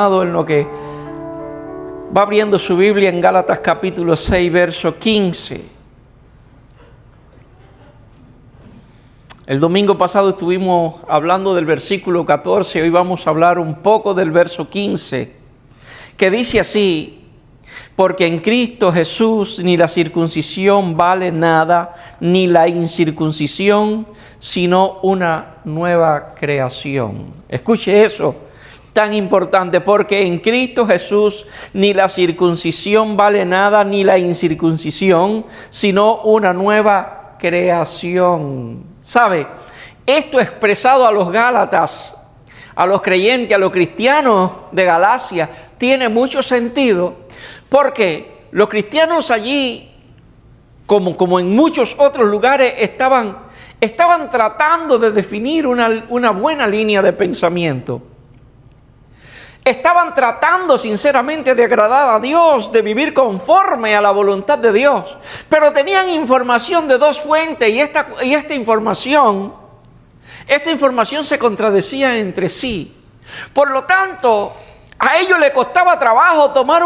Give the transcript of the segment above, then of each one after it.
En lo que va abriendo su Biblia en Gálatas capítulo 6, verso 15. El domingo pasado estuvimos hablando del versículo 14, hoy vamos a hablar un poco del verso 15, que dice así: porque en Cristo Jesús ni la circuncisión vale nada, ni la incircuncisión, sino una nueva creación. Escuche eso. Tan importante, porque en Cristo Jesús ni la circuncisión vale nada, ni la incircuncisión, sino una nueva creación. ¿Sabe? Esto expresado a los Gálatas, a los creyentes, a los cristianos de Galacia, tiene mucho sentido, porque los cristianos allí, como en muchos otros lugares, estaban tratando de definir una buena línea de pensamiento. Estaban tratando sinceramente de agradar a Dios, de vivir conforme a la voluntad de Dios. Pero tenían información de dos fuentes y esta información se contradecía entre sí. Por lo tanto, a ellos les costaba trabajo tomar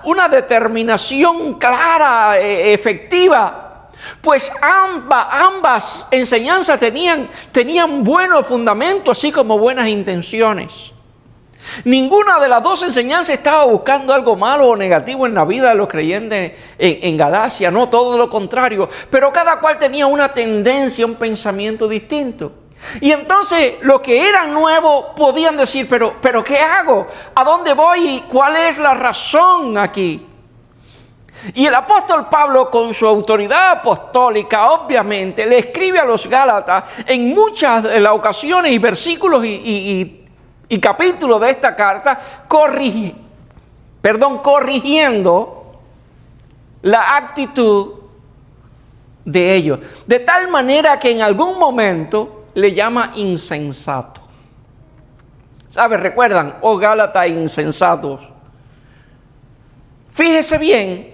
una determinación clara, efectiva. Pues ambas enseñanzas tenían buenos fundamentos, así como buenas intenciones. Ninguna de las dos enseñanzas estaba buscando algo malo o negativo en la vida de los creyentes en Galacia, no, todo lo contrario. Pero cada cual tenía una tendencia, un pensamiento distinto. Y entonces los que eran nuevos podían decir, pero ¿qué hago? ¿A dónde voy? ¿Y cuál es la razón aquí? Y el apóstol Pablo, con su autoridad apostólica, obviamente, le escribe a los Gálatas en muchas de las ocasiones y versículos y capítulos de esta carta, corrigiendo la actitud de ellos. De tal manera que en algún momento le llama insensato. ¿Sabes? ¿Recuerdan? Oh Gálatas insensatos. Fíjese bien.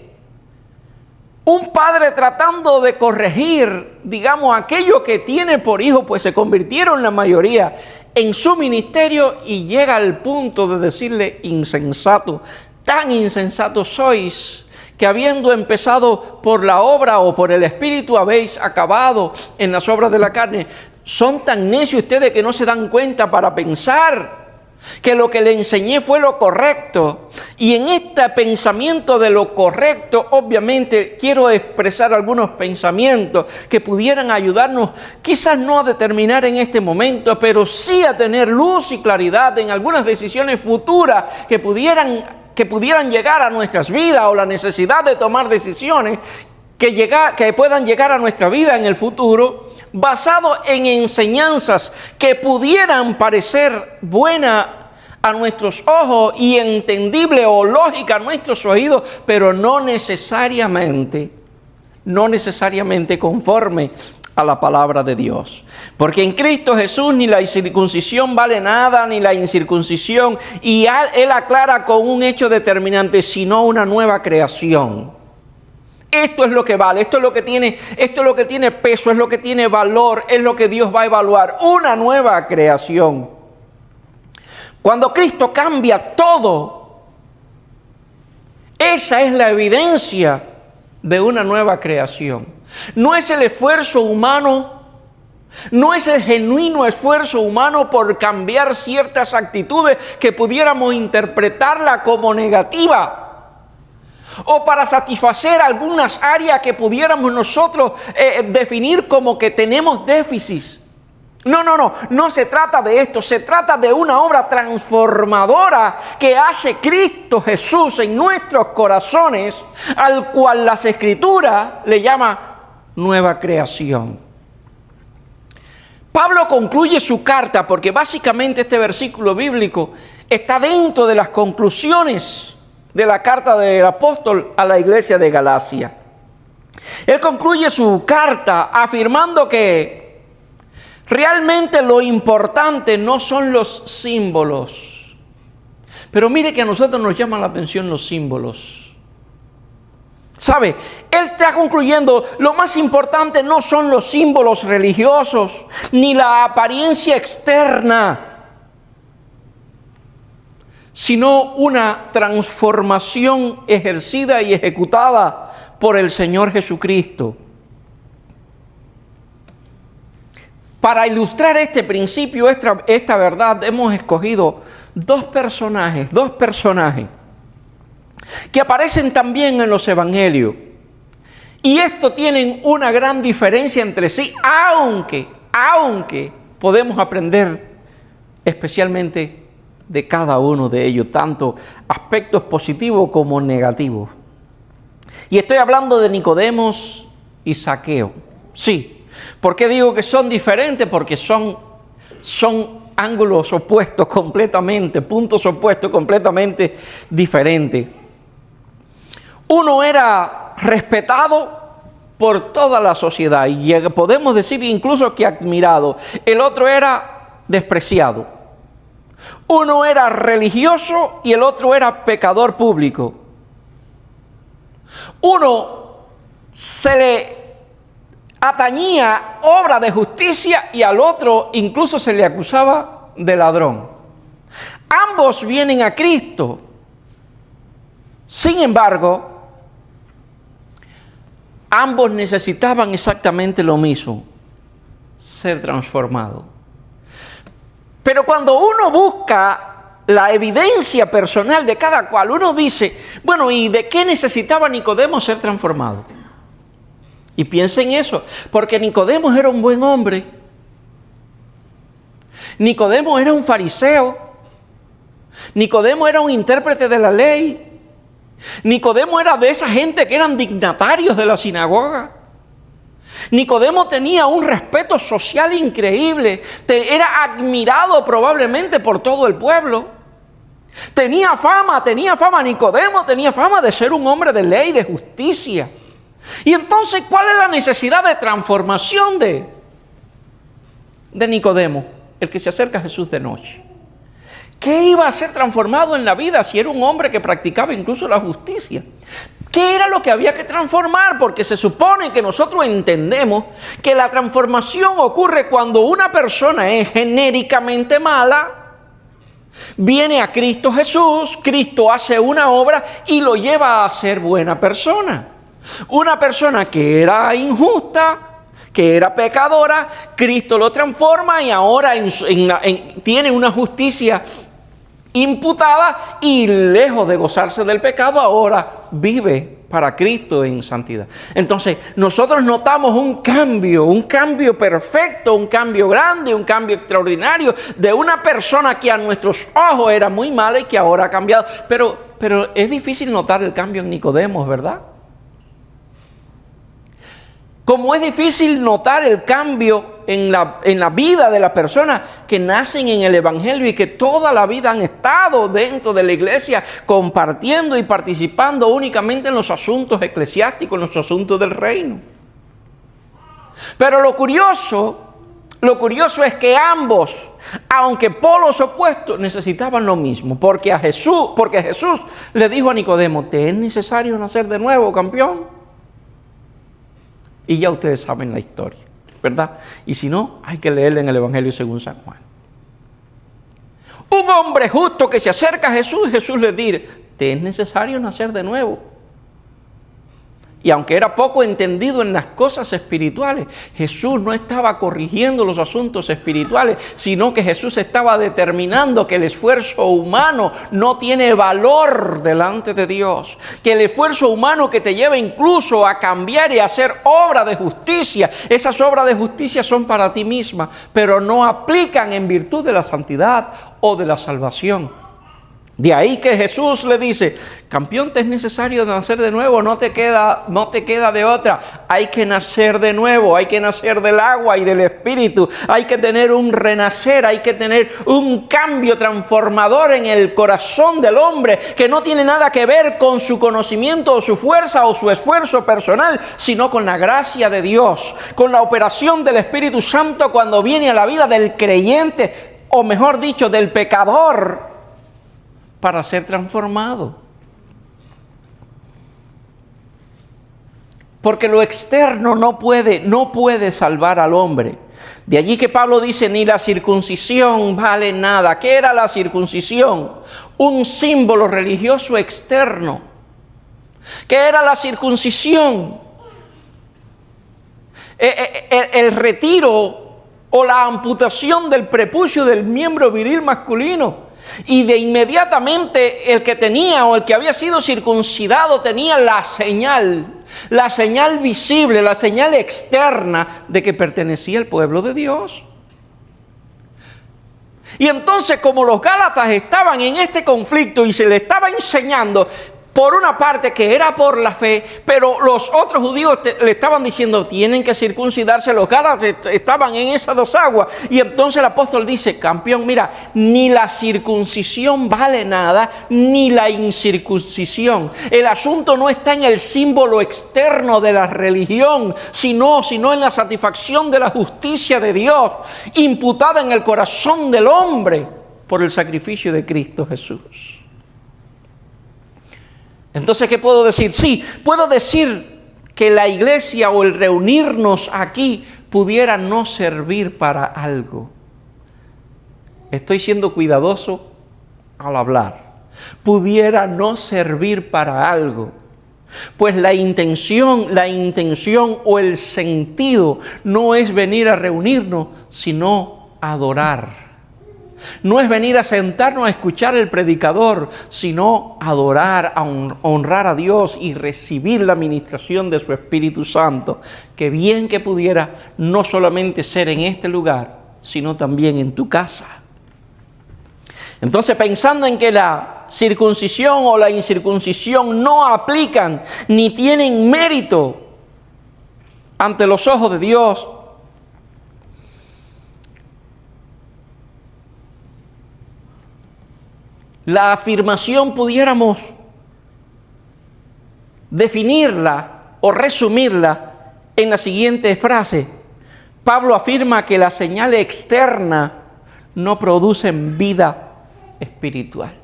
Un padre tratando de corregir, digamos, aquello que tiene por hijo, pues se convirtieron la mayoría en su ministerio y llega al punto de decirle insensato. Tan insensatos sois que habiendo empezado por la obra o por el Espíritu habéis acabado en las obras de la carne. Son tan necios ustedes que no se dan cuenta para pensar que lo que le enseñé fue lo correcto. Y en este pensamiento de lo correcto, obviamente quiero expresar algunos pensamientos que pudieran ayudarnos, quizás no a determinar en este momento, pero sí a tener luz y claridad en algunas decisiones futuras que pudieran llegar a nuestras vidas, o la necesidad de tomar decisiones que puedan llegar a nuestra vida en el futuro, basado en enseñanzas que pudieran parecer buenas a nuestros ojos y entendible o lógica a nuestros oídos, pero no necesariamente conforme a la palabra de Dios. Porque en Cristo Jesús ni la circuncisión vale nada, ni la incircuncisión, y Él aclara con un hecho determinante, sino una nueva creación. Esto es lo que vale, esto es lo que tiene peso, es lo que tiene valor, es lo que Dios va a evaluar, una nueva creación. Cuando Cristo cambia todo, esa es la evidencia de una nueva creación. No es el esfuerzo humano, no es el genuino esfuerzo humano por cambiar ciertas actitudes que pudiéramos interpretarla como negativa, o para satisfacer algunas áreas que pudiéramos nosotros definir como que tenemos déficit. No se trata de esto, se trata de una obra transformadora que hace Cristo Jesús en nuestros corazones, al cual las Escrituras le llama nueva creación. Pablo concluye su carta porque básicamente este versículo bíblico está dentro de las conclusiones de la carta del apóstol a la iglesia de Galacia. Él concluye su carta afirmando que realmente lo importante no son los símbolos. Pero mire que a nosotros nos llaman la atención los símbolos. ¿Sabe? Él está concluyendo, lo más importante no son los símbolos religiosos, ni la apariencia externa, sino una transformación ejercida y ejecutada por el Señor Jesucristo. Para ilustrar este principio, esta verdad, hemos escogido dos personajes que aparecen también en los evangelios. Y esto tienen una gran diferencia entre sí, aunque podemos aprender especialmente de cada uno de ellos, tanto aspectos positivos como negativos. Y estoy hablando de Nicodemos y Zaqueo. Sí, ¿por qué digo que son diferentes? Porque son ángulos opuestos completamente, puntos opuestos completamente diferentes. Uno era respetado por toda la sociedad y podemos decir incluso que admirado. El otro era despreciado. Uno era religioso y el otro era pecador público. Uno se le atañía obra de justicia y al otro incluso se le acusaba de ladrón. Ambos vienen a Cristo. Sin embargo, ambos necesitaban exactamente lo mismo: ser transformados. Pero cuando uno busca la evidencia personal de cada cual, uno dice, bueno, ¿y de qué necesitaba Nicodemo ser transformado? Y piensa en eso, porque Nicodemo era un buen hombre. Nicodemo era un fariseo. Nicodemo era un intérprete de la ley. Nicodemo era de esa gente que eran dignatarios de la sinagoga. Nicodemo tenía un respeto social increíble, era admirado probablemente por todo el pueblo. Tenía fama, Nicodemo tenía fama de ser un hombre de ley, de justicia. Y entonces, ¿cuál es la necesidad de transformación de Nicodemo, el que se acerca a Jesús de noche? ¿Qué iba a ser transformado en la vida si era un hombre que practicaba incluso la justicia? ¿Qué era lo que había que transformar? Porque se supone que nosotros entendemos que la transformación ocurre cuando una persona es genéricamente mala, viene a Cristo Jesús, Cristo hace una obra y lo lleva a ser buena persona. Una persona que era injusta, que era pecadora, Cristo lo transforma y ahora tiene una justicia imputada y lejos de gozarse del pecado, ahora vive para Cristo en santidad. Entonces, nosotros notamos un cambio perfecto, un cambio grande, un cambio extraordinario de una persona que a nuestros ojos era muy mala y que ahora ha cambiado. Pero es difícil notar el cambio en Nicodemo, ¿verdad? Como es difícil notar el cambio en la vida de las personas que nacen en el Evangelio y que toda la vida han estado dentro de la iglesia compartiendo y participando únicamente en los asuntos eclesiásticos, en los asuntos del reino. Pero lo curioso es que ambos, aunque polos opuestos, necesitaban lo mismo. Porque Jesús le dijo a Nicodemo: ¿te es necesario nacer de nuevo, campeón? Y ya ustedes saben la historia, ¿verdad? Y si no, hay que leerla en el Evangelio según San Juan. Un hombre justo que se acerca a Jesús le dice: ¿te es necesario nacer de nuevo? Y aunque era poco entendido en las cosas espirituales, Jesús no estaba corrigiendo los asuntos espirituales, sino que Jesús estaba determinando que el esfuerzo humano no tiene valor delante de Dios. Que el esfuerzo humano que te lleva incluso a cambiar y a hacer obra de justicia, esas obras de justicia son para ti misma, pero no aplican en virtud de la santidad o de la salvación. De ahí que Jesús le dice: campeón, te es necesario nacer de nuevo, no te queda de otra. Hay que nacer de nuevo, hay que nacer del agua y del Espíritu. Hay que tener un renacer, hay que tener un cambio transformador en el corazón del hombre, que no tiene nada que ver con su conocimiento o su fuerza o su esfuerzo personal, sino con la gracia de Dios, con la operación del Espíritu Santo cuando viene a la vida del creyente, o mejor dicho, del pecador, para ser transformado. Porque lo externo no puede salvar al hombre. De allí que Pablo dice: ni la circuncisión vale nada. ¿Qué era la circuncisión? un símbolo religioso externo, que era la circuncisión, el retiro o la amputación del prepucio del miembro viril masculino. Y de inmediatamente el que tenía o el que había sido circuncidado tenía la señal visible, la señal externa de que pertenecía al pueblo de Dios. Y entonces, como los gálatas estaban en este conflicto y se le estaba enseñando, por una parte que era por la fe, pero los otros judíos le estaban diciendo, tienen que circuncidarse. Los gálatas estaban en esas dos aguas. Y entonces el apóstol dice, campeón, mira, ni la circuncisión vale nada, ni la incircuncisión. El asunto no está en el símbolo externo de la religión, sino en la satisfacción de la justicia de Dios, imputada en el corazón del hombre por el sacrificio de Cristo Jesús. Entonces, ¿qué puedo decir? Sí, puedo decir que la iglesia o el reunirnos aquí pudiera no servir para algo. Estoy siendo cuidadoso al hablar. Pudiera no servir para algo. Pues la intención o el sentido no es venir a reunirnos, sino adorar. No es venir a sentarnos a escuchar al predicador, sino adorar, honrar a Dios y recibir la administración de su Espíritu Santo. Que bien que pudiera no solamente ser en este lugar, sino también en tu casa. Entonces, pensando en que la circuncisión o la incircuncisión no aplican ni tienen mérito ante los ojos de Dios, la afirmación pudiéramos definirla o resumirla en la siguiente frase. Pablo afirma que las señales externas no producen vida espiritual.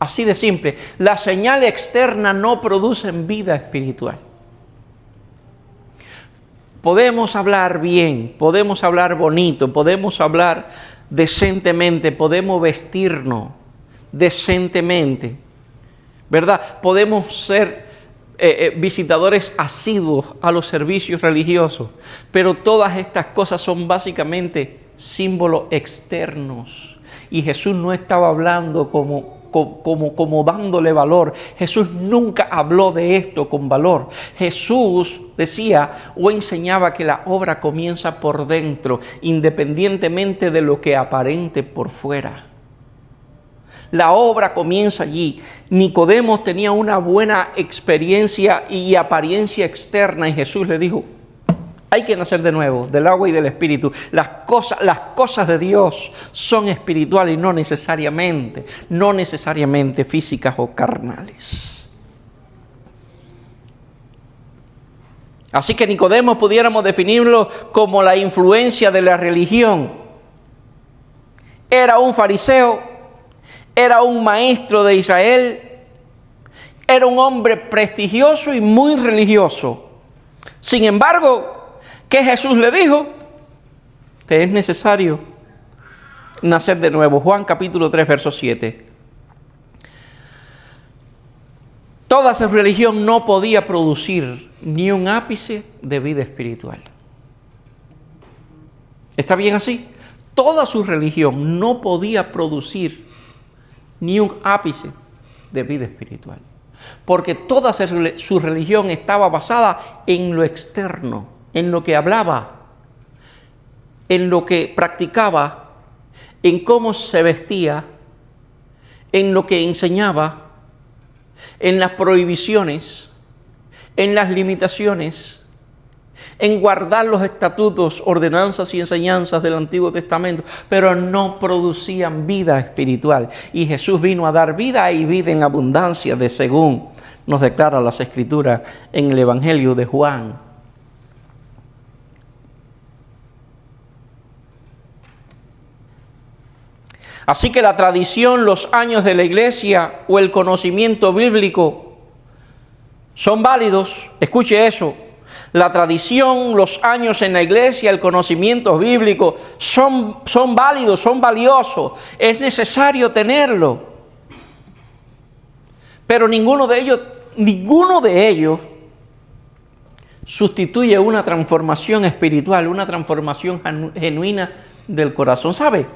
Así de simple, las señales externas no producen vida espiritual. Podemos hablar bien, podemos hablar bonito, podemos hablar decentemente, podemos vestirnos decentemente, ¿verdad? Podemos ser visitadores asiduos a los servicios religiosos, pero todas estas cosas son básicamente símbolos externos. Y Jesús no estaba hablando como dándole valor. Jesús nunca habló de esto con valor. Jesús decía o enseñaba que la obra comienza por dentro, independientemente de lo que aparente por fuera. La obra comienza allí. Nicodemo tenía una buena experiencia y apariencia externa y Jesús le dijo, hay que nacer de nuevo, del agua y del Espíritu. Las cosas de Dios son espirituales y no necesariamente físicas o carnales. Así que Nicodemo pudiéramos definirlo como la influencia de la religión. Era un fariseo, era un maestro de Israel, era un hombre prestigioso y muy religioso. Sin embargo, ¿qué Jesús le dijo? Te es necesario nacer de nuevo. Juan capítulo 3, verso 7. Toda esa religión no podía producir ni un ápice de vida espiritual. ¿Está bien así? Toda su religión no podía producir ni un ápice de vida espiritual. Porque toda su religión estaba basada en lo externo, en lo que hablaba, en lo que practicaba, en cómo se vestía, en lo que enseñaba, en las prohibiciones, en las limitaciones, en guardar los estatutos, ordenanzas y enseñanzas del Antiguo Testamento, pero no producían vida espiritual. Y Jesús vino a dar vida y vida en abundancia, de según nos declara las Escrituras en el Evangelio de Juan. Así que la tradición, los años de la iglesia o el conocimiento bíblico son válidos, escuche eso, La tradición, los años en la iglesia, el conocimiento bíblico son válidos, son valiosos. Es necesario tenerlo. Pero ninguno de ellos sustituye una transformación espiritual, una transformación genuina del corazón. ¿Sabe?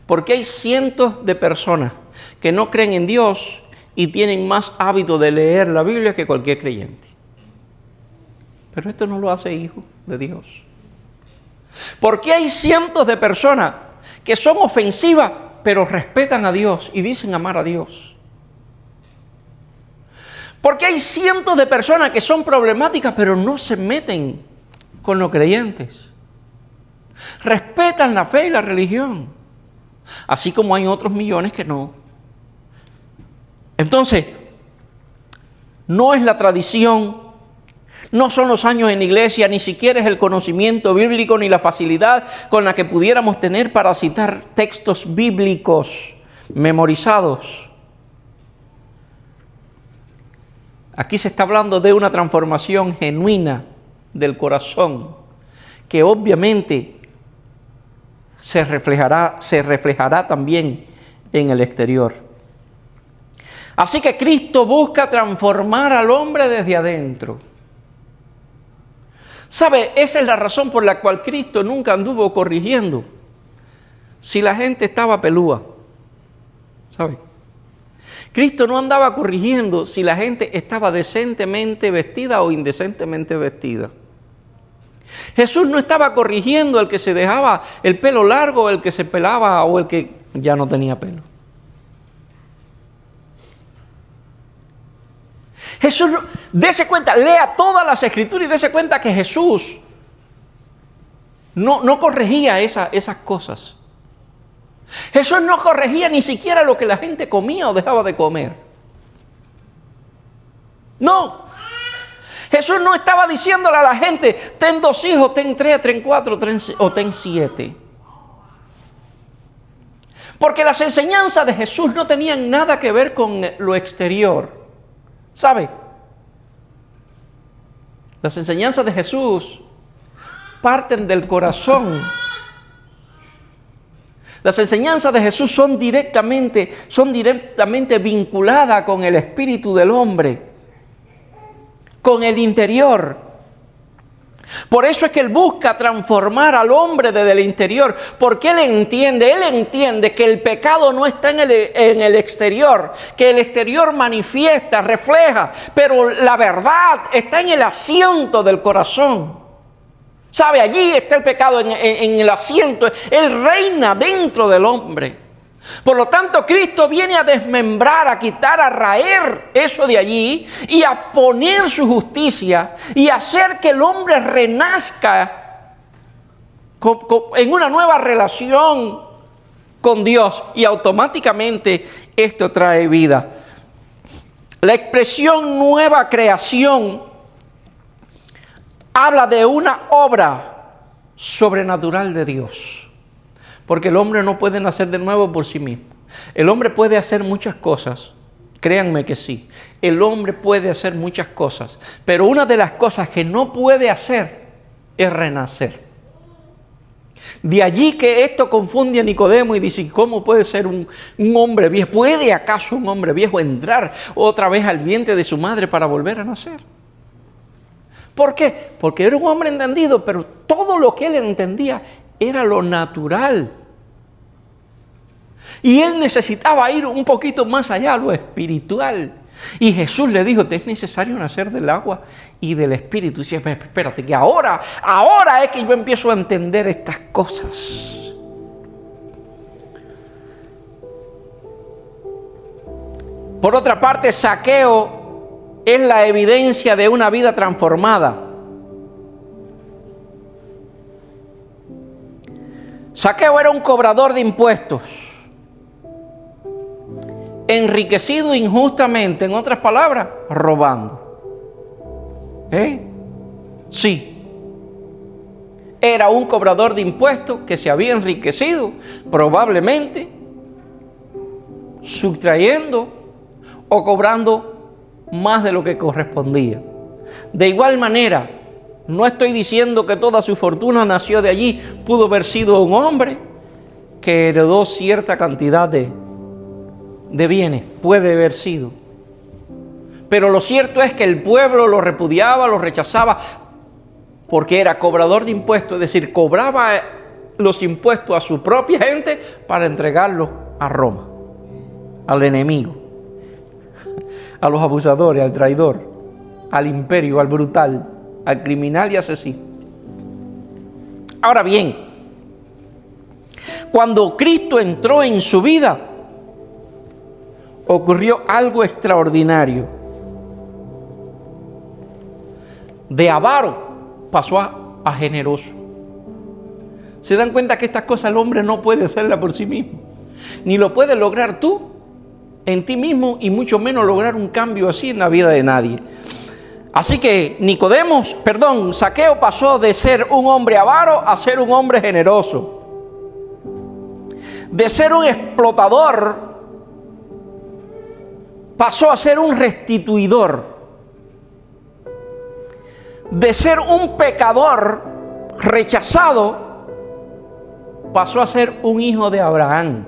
Porque hay cientos de personas que no creen en Dios y tienen más hábito de leer la Biblia que cualquier creyente. Pero esto no lo hace hijo de Dios. Porque hay cientos de personas que son ofensivas, pero respetan a Dios y dicen amar a Dios. Porque hay cientos de personas que son problemáticas, pero no se meten con los creyentes. Respetan la fe y la religión. Así como hay otros millones que no. Entonces, no es la tradición, no son los años en la iglesia, ni siquiera es el conocimiento bíblico, ni la facilidad con la que pudiéramos tener para citar textos bíblicos memorizados. Aquí se está hablando de una transformación genuina del corazón, que obviamente se reflejará también en el exterior. Así que Cristo busca transformar al hombre desde adentro. ¿Sabe? Esa es la razón por la cual Cristo nunca anduvo corrigiendo si la gente estaba pelúa. ¿Sabe? Cristo no andaba corrigiendo si la gente estaba decentemente vestida o indecentemente vestida. Jesús no estaba corrigiendo al que se dejaba el pelo largo, el que se pelaba o el que ya no tenía pelo. Jesús, dése cuenta, lea todas las escrituras y dése cuenta que Jesús no corregía esas cosas. Jesús no corregía ni siquiera lo que la gente comía o dejaba de comer. No. Jesús no estaba diciéndole a la gente, ten 2 hijos, ten 3, ten 4 o ten 7. Porque las enseñanzas de Jesús no tenían nada que ver con lo exterior. ¿Sabe? Las enseñanzas de Jesús parten del corazón. Las enseñanzas de Jesús son directamente vinculadas con el espíritu del hombre, con el interior. Por eso es que Él busca transformar al hombre desde el interior, porque Él entiende que el pecado no está en el exterior, que el exterior manifiesta, refleja, pero la verdad está en el asiento del corazón. ¿Sabe? Allí está el pecado, en el asiento. Él reina dentro del hombre. Por lo tanto, Cristo viene a desmembrar, a quitar, a raer eso de allí y a poner su justicia y hacer que el hombre renazca en una nueva relación con Dios, y automáticamente esto trae vida. La expresión nueva creación habla de una obra sobrenatural de Dios. Porque el hombre no puede nacer de nuevo por sí mismo. El hombre puede hacer muchas cosas. Créanme que sí. El hombre puede hacer muchas cosas. Pero una de las cosas que no puede hacer es renacer. De allí que esto confunde a Nicodemo y dice, ¿cómo puede ser un hombre viejo? ¿Puede acaso un hombre viejo entrar otra vez al vientre de su madre para volver a nacer? ¿Por qué? Porque era un hombre entendido, pero todo lo que él entendía era lo natural. Y él necesitaba ir un poquito más allá, a lo espiritual. Y Jesús le dijo, te es necesario nacer del agua y del espíritu. Y dice, espérate, que ahora es que yo empiezo a entender estas cosas. Por otra parte, Zaqueo es la evidencia de una vida transformada. Zaqueo era un cobrador de impuestos, enriquecido injustamente, en otras palabras, robando. Sí. Era un cobrador de impuestos que se había enriquecido, probablemente sustrayendo o cobrando más de lo que correspondía. De igual manera, no estoy diciendo que toda su fortuna nació de allí. Pudo haber sido un hombre que heredó cierta cantidad de bienes. Puede haber sido. Pero lo cierto es que el pueblo lo repudiaba, lo rechazaba, porque era cobrador de impuestos. Es decir, cobraba los impuestos a su propia gente para entregarlos a Roma, al enemigo, a los abusadores, al traidor, al imperio, al brutal, al criminal y asesino. Ahora bien, cuando Cristo entró en su vida, ocurrió algo extraordinario. De avaro pasó a generoso. ¿Se dan cuenta que estas cosas el hombre no puede hacerlas por sí mismo? Ni lo puedes lograr tú en ti mismo, y mucho menos lograr un cambio así en la vida de nadie. Así que Zaqueo pasó de ser un hombre avaro a ser un hombre generoso. De ser un explotador pasó a ser un restituidor. De ser un pecador rechazado pasó a ser un hijo de Abraham,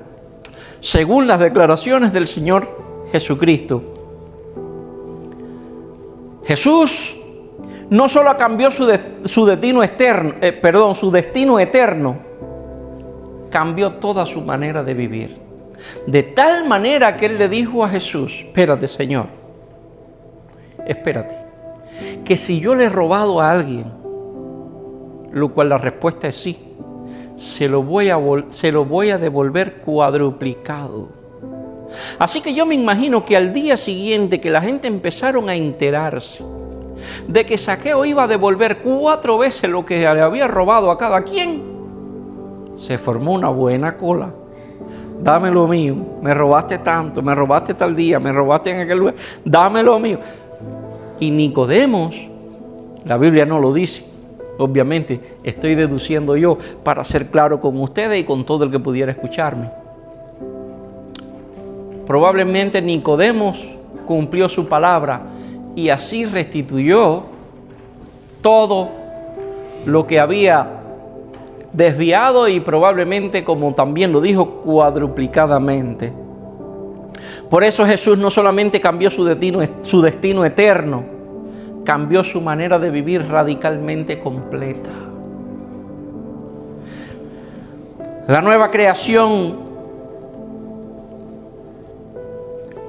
según las declaraciones del Señor Jesucristo. Jesús no solo cambió su destino eterno, cambió toda su manera de vivir. De tal manera que él le dijo a Jesús: espérate, Señor, espérate, que si yo le he robado a alguien, lo cual la respuesta es sí, se lo voy a devolver cuadruplicado. Así que yo me imagino que al día siguiente que la gente empezaron a enterarse de que Zaqueo iba a devolver 4 veces lo que le había robado a cada quien, se formó una buena cola. Dame lo mío, me robaste tanto, me robaste tal día, me robaste en aquel lugar, dame lo mío. Y Nicodemos, la Biblia no lo dice, obviamente estoy deduciendo yo para ser claro con ustedes y con todo el que pudiera escucharme. Probablemente Nicodemos cumplió su palabra y así restituyó todo lo que había desviado, y probablemente, como también lo dijo, cuadruplicadamente. Por eso Jesús no solamente cambió su destino eterno, cambió su manera de vivir radicalmente completa. La nueva creación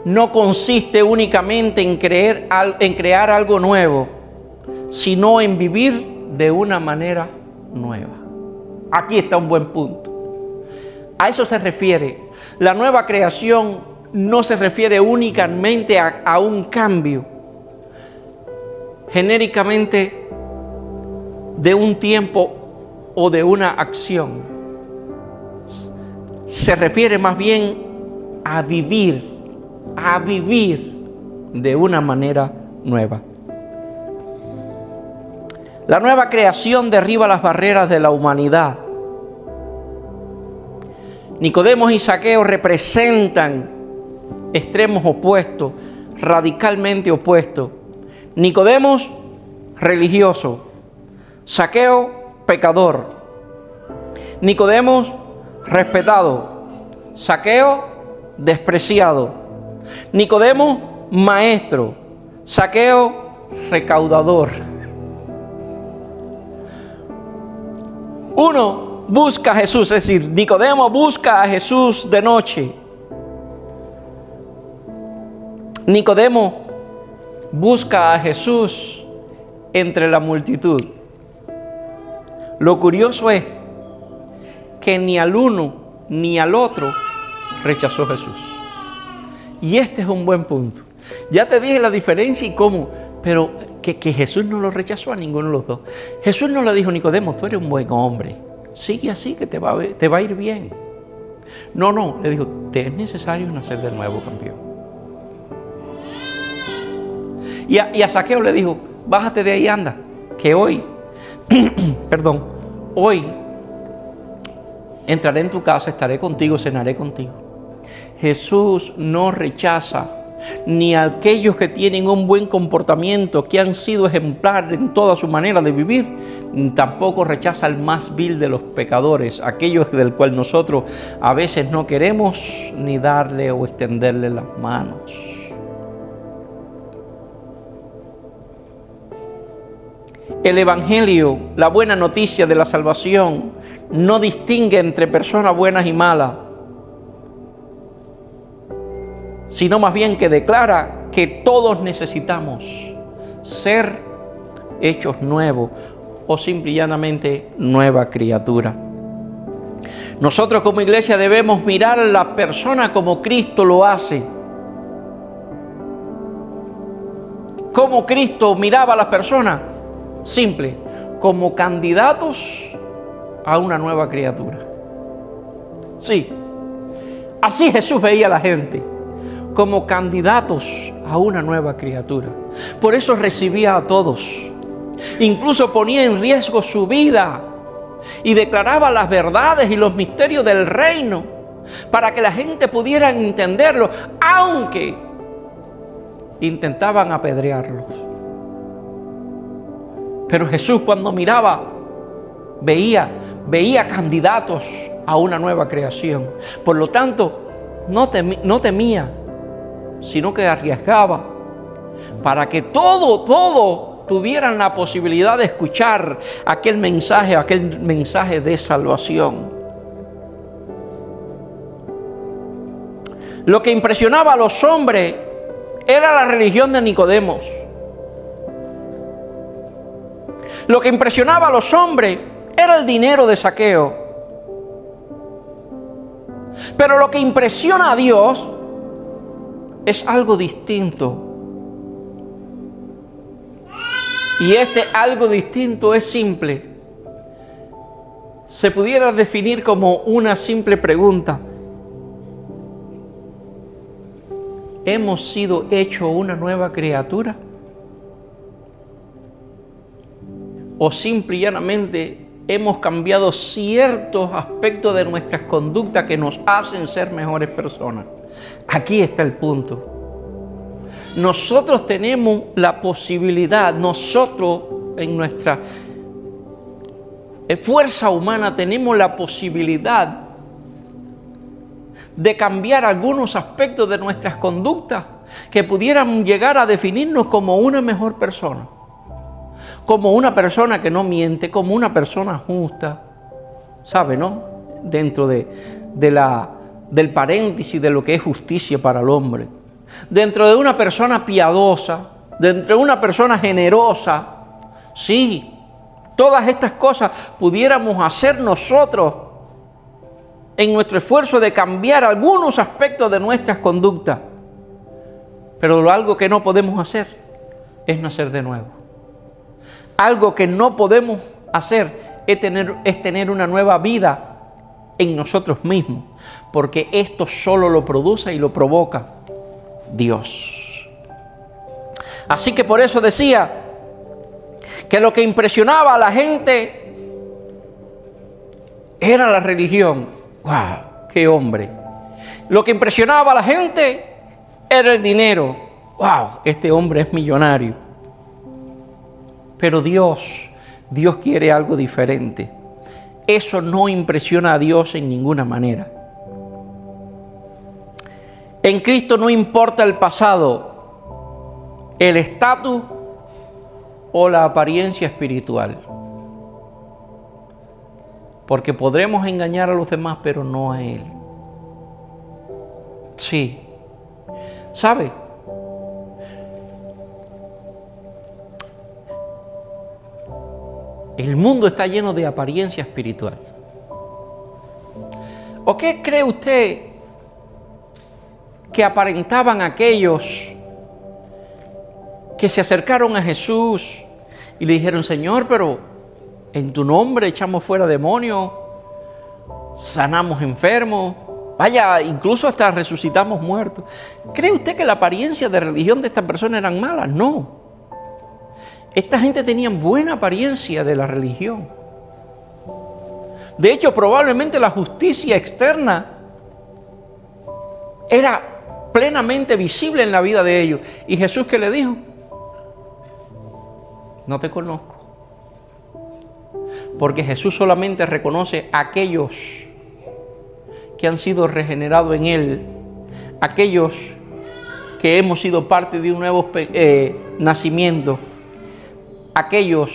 no consiste únicamente en crear algo nuevo, sino en vivir de una manera nueva. Aquí está un buen punto. A eso se refiere. La nueva creación no se refiere únicamente a un cambio genéricamente de un tiempo o de una acción. Se refiere más bien a vivir de una manera nueva. La nueva creación derriba las barreras de la humanidad. Nicodemos y Zaqueo representan extremos opuestos, radicalmente opuestos. Nicodemos, religioso; Zaqueo, pecador. Nicodemos, respetado; Zaqueo, despreciado. Nicodemo, maestro; Zaqueo, recaudador. Uno busca a Jesús, es decir, Nicodemo busca a Jesús de noche. Nicodemo busca a Jesús entre la multitud. Lo curioso es que ni al uno ni al otro rechazó Jesús. Y este es un buen punto. Ya te dije la diferencia y cómo, pero que Jesús no lo rechazó a ninguno de los dos. Jesús no le dijo: Nicodemo, tú eres un buen hombre, sigue así que te va a ir bien. No, le dijo: te es necesario nacer de nuevo, campeón. Y a Zaqueo le dijo: bájate de ahí, anda, que hoy, hoy entraré en tu casa, estaré contigo, cenaré contigo. Jesús no rechaza ni a aquellos que tienen un buen comportamiento, que han sido ejemplares en toda su manera de vivir, tampoco rechaza al más vil de los pecadores, aquellos del cual nosotros a veces no queremos ni darle o extenderle las manos. El Evangelio, la buena noticia de la salvación, no distingue entre personas buenas y malas, sino más bien que declara que todos necesitamos ser hechos nuevos o simple y llanamente nueva criatura. Nosotros como iglesia debemos mirar a la persona como Cristo lo hace. ¿Cómo Cristo miraba a las personas? Simple, como candidatos a una nueva criatura. Sí, así Jesús veía a la gente, como candidatos a una nueva criatura. Por eso recibía a todos. Incluso ponía en riesgo su vida y declaraba las verdades y los misterios del reino para que la gente pudiera entenderlo, aunque intentaban apedrearlos. Pero Jesús, cuando miraba, veía candidatos a una nueva creación. Por lo tanto, no temía, sino que arriesgaba para que todos tuvieran la posibilidad de escuchar aquel mensaje de salvación. Lo que impresionaba a los hombres era la religión de Nicodemos. Lo que impresionaba a los hombres era el dinero de Zaqueo. Pero lo que impresiona a Dios es algo distinto. Y este algo distinto es simple. Se pudiera definir como una simple pregunta. ¿Hemos sido hechos una nueva criatura? ¿O simple y llanamente hemos cambiado ciertos aspectos de nuestras conductas que nos hacen ser mejores personas? Aquí está el punto. Nosotros tenemos la posibilidad, nosotros en nuestra fuerza humana tenemos la posibilidad de cambiar algunos aspectos de nuestras conductas que pudieran llegar a definirnos como una mejor persona. Como una persona que no miente, como una persona justa, ¿sabe, no? Dentro del paréntesis de lo que es justicia para el hombre. Dentro de una persona piadosa, dentro de una persona generosa. Sí, todas estas cosas pudiéramos hacer nosotros en nuestro esfuerzo de cambiar algunos aspectos de nuestras conductas. Pero algo que no podemos hacer es nacer de nuevo. Algo que no podemos hacer es tener una nueva vida en nosotros mismos, porque esto solo lo produce y lo provoca Dios. Así que por eso decía que lo que impresionaba a la gente era la religión. ¡Wow! ¡Qué hombre! Lo que impresionaba a la gente era el dinero. ¡Wow! Este hombre es millonario. Pero Dios quiere algo diferente. Eso no impresiona a Dios en ninguna manera. En Cristo no importa el pasado, el estatus o la apariencia espiritual. Porque podremos engañar a los demás, pero no a Él. Sí. ¿Sabe? El mundo está lleno de apariencia espiritual. ¿O qué cree usted que aparentaban aquellos que se acercaron a Jesús y le dijeron: Señor, pero en tu nombre echamos fuera demonios, sanamos enfermos, vaya, incluso hasta resucitamos muertos? ¿Cree usted que la apariencia de religión de estas personas eran malas? No. Esta gente tenía buena apariencia de la religión. De hecho, probablemente la justicia externa era plenamente visible en la vida de ellos. ¿Y Jesús qué le dijo? No te conozco. Porque Jesús solamente reconoce a aquellos que han sido regenerados en Él, aquellos que hemos sido parte de un nuevo nacimiento, aquellos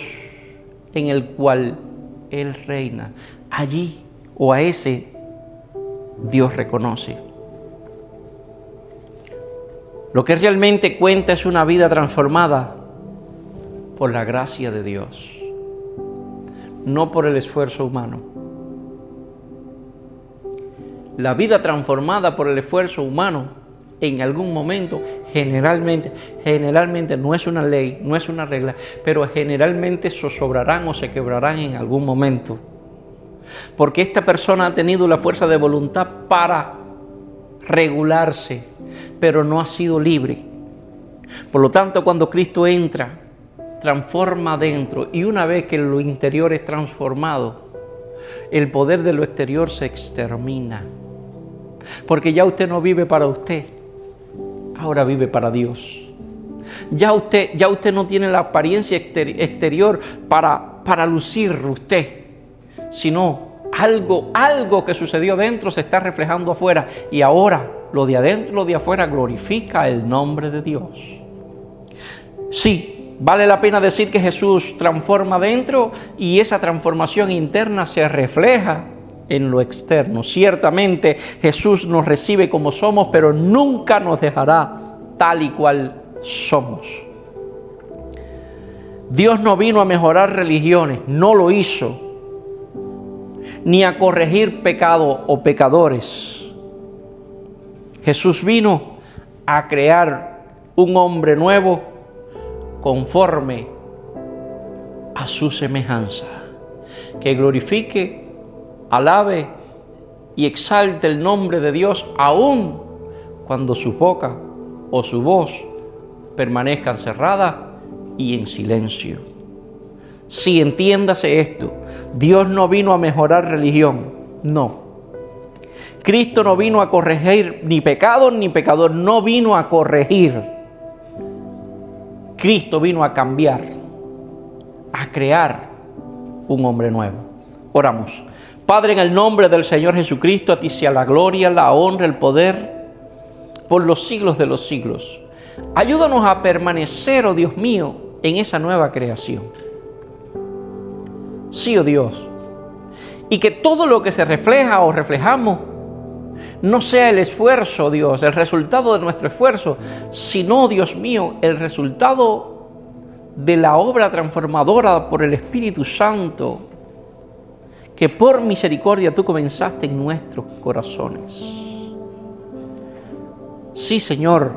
en el cual Él reina. Allí o a ese Dios reconoce. Lo que realmente cuenta es una vida transformada por la gracia de Dios, no por el esfuerzo humano. La vida transformada por el esfuerzo humano, en algún momento, generalmente no es una ley, no es una regla, pero generalmente zozobrarán o se quebrarán en algún momento. Porque esta persona ha tenido la fuerza de voluntad para regularse, pero no ha sido libre. Por lo tanto, cuando Cristo entra, transforma dentro, y una vez que lo interior es transformado, el poder de lo exterior se extermina. Porque ya usted no vive para usted, ahora vive para Dios. Ya usted no tiene la apariencia exterior para lucir usted, sino algo que sucedió dentro se está reflejando afuera, y ahora lo de adentro y lo de afuera glorifica el nombre de Dios. Sí, vale la pena decir que Jesús transforma dentro y esa transformación interna se refleja en lo externo. Ciertamente Jesús nos recibe como somos, pero nunca nos dejará tal y cual somos. Dios no vino a mejorar religiones, no lo hizo, ni a corregir pecado o pecadores. Jesús vino a crear un hombre nuevo conforme a su semejanza, que glorifique, alabe y exalte el nombre de Dios, aun cuando su boca o su voz permanezcan cerradas y en silencio. Sí, entiéndase esto, Dios no vino a mejorar religión, no. Cristo no vino a corregir ni pecado ni pecador, no vino a corregir. Cristo vino a cambiar, a crear un hombre nuevo. Oramos. Padre, en el nombre del Señor Jesucristo, a ti sea la gloria, la honra, el poder, por los siglos de los siglos. Ayúdanos a permanecer, oh Dios mío, en esa nueva creación. Sí, oh Dios. Y que todo lo que se refleja o reflejamos no sea el esfuerzo, Dios, el resultado de nuestro esfuerzo, sino, Dios mío, el resultado de la obra transformadora por el Espíritu Santo, que por misericordia tú comenzaste en nuestros corazones. Sí, Señor,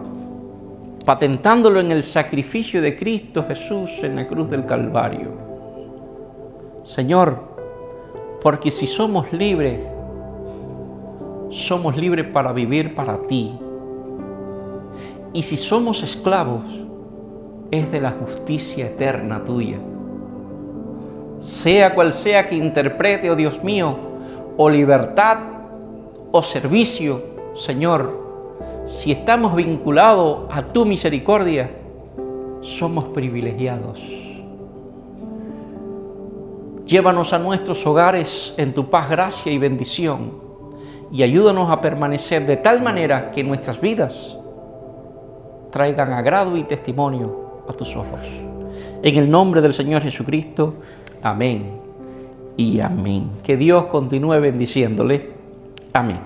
patentándolo en el sacrificio de Cristo Jesús en la cruz del Calvario. Señor, porque si somos libres para vivir para ti. Y si somos esclavos, es de la justicia eterna tuya. Sea cual sea que interprete, oh Dios mío, o libertad o servicio, Señor, si estamos vinculados a tu misericordia, somos privilegiados. Llévanos a nuestros hogares en tu paz, gracia y bendición, y ayúdanos a permanecer de tal manera que nuestras vidas traigan agrado y testimonio a tus ojos. En el nombre del Señor Jesucristo, amén y amén. Que Dios continúe bendiciéndole. Amén.